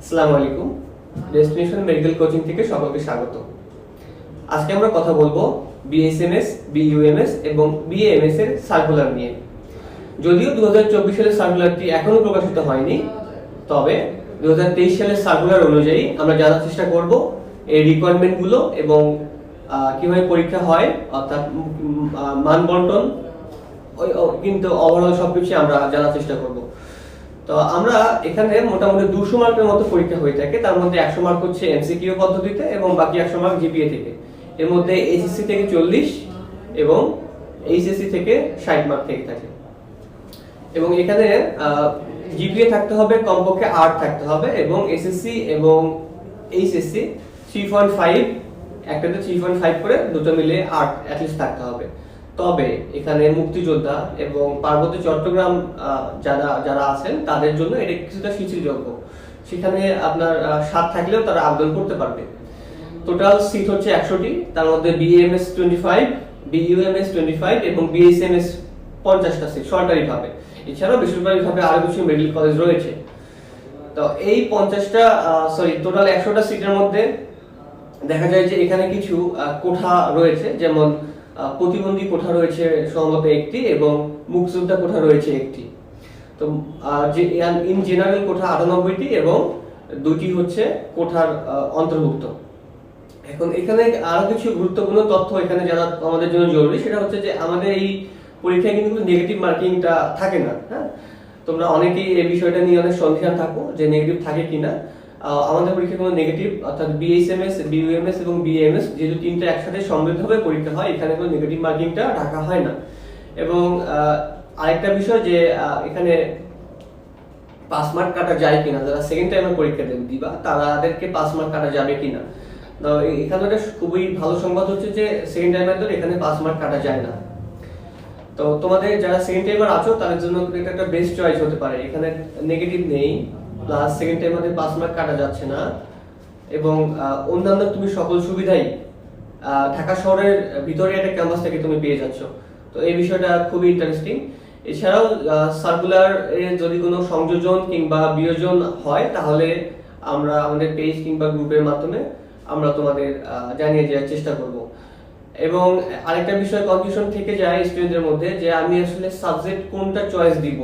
আসসালামু আলাইকুম। Destination medical coaching থেকে সকলকে স্বাগত। আজকে আমরা কথা বলবো বিএসএমএস, বিইউএমএস এবং বিএএমএস এর সার্কুলার নিয়ে। যদিও 2024 সালের সার্কুলারটি এখনো প্রকাশিত হয়নি, তবে 2023 সালের সার্কুলার অনুযায়ী আমরা জানার চেষ্টা করব এর রিকোয়ারমেন্ট গুলো এবং কিভাবে পরীক্ষা হয়, অর্থাৎ মান বন্টন, কিন্তু ওভারঅল সবকিছু আমরা জানার চেষ্টা করব। তো আমরা এখানে মোটামুটি 200 মার্কের মতো পরীক্ষা হয়ে থাকে। তার মধ্যে 100 মার্ক হচ্ছে এমসিকিউ পদ্ধতিতে এবং বাকি 100 মার্ক জিপিএ থেকে। এর মধ্যে এইচএসসি থেকে 40 এবং এইচএসসি থেকে 60 মার্ক থেকে থাকে। এবং এখানে জিপিএ থাকতে হবে কমপক্ষে 8 থাকতে হবে এবং এসএসসি এবং এইচএসসি 3.5, একটাতে 3.5 করে, দুটো মিলে 8 অ্যাটলিস্ট থাকতে হবে। তবে এখানে মুক্তিযোদ্ধা এবং পার্বত্য চট্টগ্রাম যারা আছেন তাদের জন্য এটা কিছুটা শিথিলযোগ্য। সেখানে আপনার 7 থাকলেও তারা আবেদন করতে পারবে। টোটাল সিট হচ্ছে 100টি, তার মধ্যে বিএমএস 25, বিইউএমএস 25 এবং বিএসএমএস 50টা সিট সরকারি ভাবে। এছাড়াও বেসরকারি ভাবে আরো কিছু মেডিকেল কলেজ রয়েছে। তো এই 50টা টোটাল 100টা সিটের মধ্যে দেখা যায় যে এখানে কিছু কোঠা রয়েছে, যেমন প্রতিবন্ধী কোঠা রয়েছে সম্ভবত একটি এবং মুক্তিযোদ্ধা কোঠা রয়েছে একটি। তো ইন জেনারেল কোঠা 98টি এবং 2টি হচ্ছে কোঠার অন্তর্ভুক্ত। এখন এখানে আরো কিছু গুরুত্বপূর্ণ তথ্য এখানে জানা আমাদের জন্য জরুরি। সেটা হচ্ছে যে আমাদের এই পরীক্ষায় কিন্তু নেগেটিভ মার্কিংটা থাকে না। হ্যাঁ, তোমরা অনেকেই এই বিষয়টা নিয়ে অনেক সন্দেহান থাকো যে নেগেটিভ থাকে কিনা। আমাদের পরীক্ষায় কোনো নেগেটিভ, অর্থাৎ বিএসএমএস, বিইউএমএস এবং বিএএমএস যেহেতু তিনটা একসাথে সমৃদ্ধভাবে পরীক্ষা হয়, এখানে কোনো নেগেটিভ মার্কিংটা ঢাকা হয় না। এবং আরেকটা বিষয় যে এখানে পাস মার্ক কাটা যায় কিনা, যারা সেকেন্ড টাইমে পরীক্ষা দিবা তাদেরকে পাস মার্ক কাটা যাবে কিনা। তো এখানে একটা খুবই ভালো সংবাদ হচ্ছে যে সেকেন্ড টাইমের এখানে পাস মার্ক কাটা যায় না। তো তোমাদের যারা সেকেন্ড টাইমার আছো তাদের জন্য এটা একটা বেস্ট চয়েস হতে পারে। এখানে নেগেটিভ নেই, প্লাস সেকেন্ড টাইমারে পাস মার্ক কাটা যাচ্ছে না এবং অন্যান্য তুমি সকল সুবিধাই ঢাকা শহরের ভিতরে একটা ক্যাম্পাস থেকে তুমি পেয়ে যাচ্ছ। তো এই বিষয়টা খুবই ইন্টারেস্টিং। এছাড়াও সার্কুলার এর যদি কোনো সংযোজন কিংবা বিয়োজন হয় তাহলে আমরা আমাদের পেজ কিংবা গ্রুপের মাধ্যমে আমরা তোমাদের জানিয়ে দেওয়ার চেষ্টা করব। এবং আরেকটা বিষয় কনফিউশন থেকে যায় স্টুডেন্টদের মধ্যে যে আমি আসলে সাবজেক্ট কোনটা চয়েস দিব।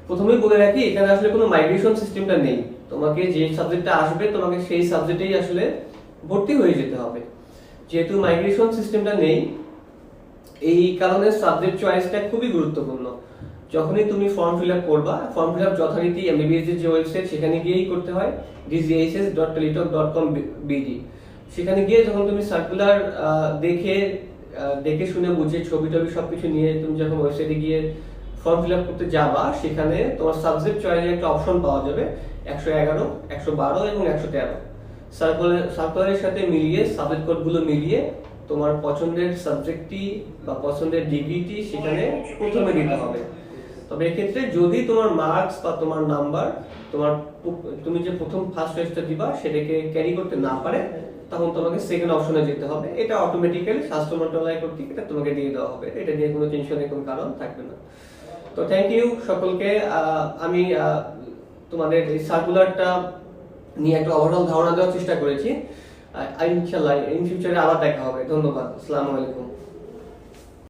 প্রথমেই বলে রাখি, এখানে আসলে কোনো মাইগ্রেশন সিস্টেমটা নেই। তোমাকে যে সাবজেক্টটা আসবে তোমাকে সেই সাবজেক্টেই আসলে ভর্তি হয়ে যেতে হবে। যেহেতু মাইগ্রেশন সিস্টেমটা নেই, এই কারণে সাবজেক্ট চয়েসটা খুবই গুরুত্বপূর্ণ। যখনই তুমি ফর্ম ফিল আপ করবা, ফর্ম ফিল আপ যথারীতি এমবিবিএস এর যে ওয়েবসাইট সেখানে গিয়েই করতে হয়, dghs.teletalk.com.bd। সেখানে গিয়ে যখন তুমি সার্কুলার দেখে শুনে বুঝে ছবি টবি সবকিছু নিয়ে তুমি যখন ওয়েবসাইটে গিয়ে ফর্ম ফিল আপ করতে যাবা, সেখানে তোমার সাবজেক্ট চয়েসের একটা অপশন পাওয়া যাবে 111, 112 এবং 113। সার্কুলারের সাথে মিলিয়ে সাবজেক্ট কোডগুলো মিলিয়ে তোমার পছন্দের সাবজেক্টটি বা পছন্দের ডিগ্রিটি সেখানে প্রথমে দিতে হবে। তবে এক্ষেত্রে যদি তোমার মার্কস বা তোমার নাম্বার তুমি যে ফার্স্ট চয়েসটা দিবা সেটাকে ক্যারি করতে না পারে, তখন তোমাকে সেকেন্ড অপশনে যেতে হবে। এটা অটোমেটিক্যালি স্বাস্থ্য মন্ত্রণালয় কর্তৃক এটা তোমাকে দিয়ে দেওয়া হবে। এটা নিয়ে কোনো টেনশনের কোনো কারণ থাকবে না। তো থ্যাংক ইউ সকলকে। আমি তোমাদের এই সার্কুলারটা নিয়ে একটা ওভারঅল ধারণা দেওয়ার চেষ্টা করেছি। ইনশাআল্লাহ ইন ফিউচারে আবার দেখা হবে। ধন্যবাদ। আসসালামু আলাইকুম।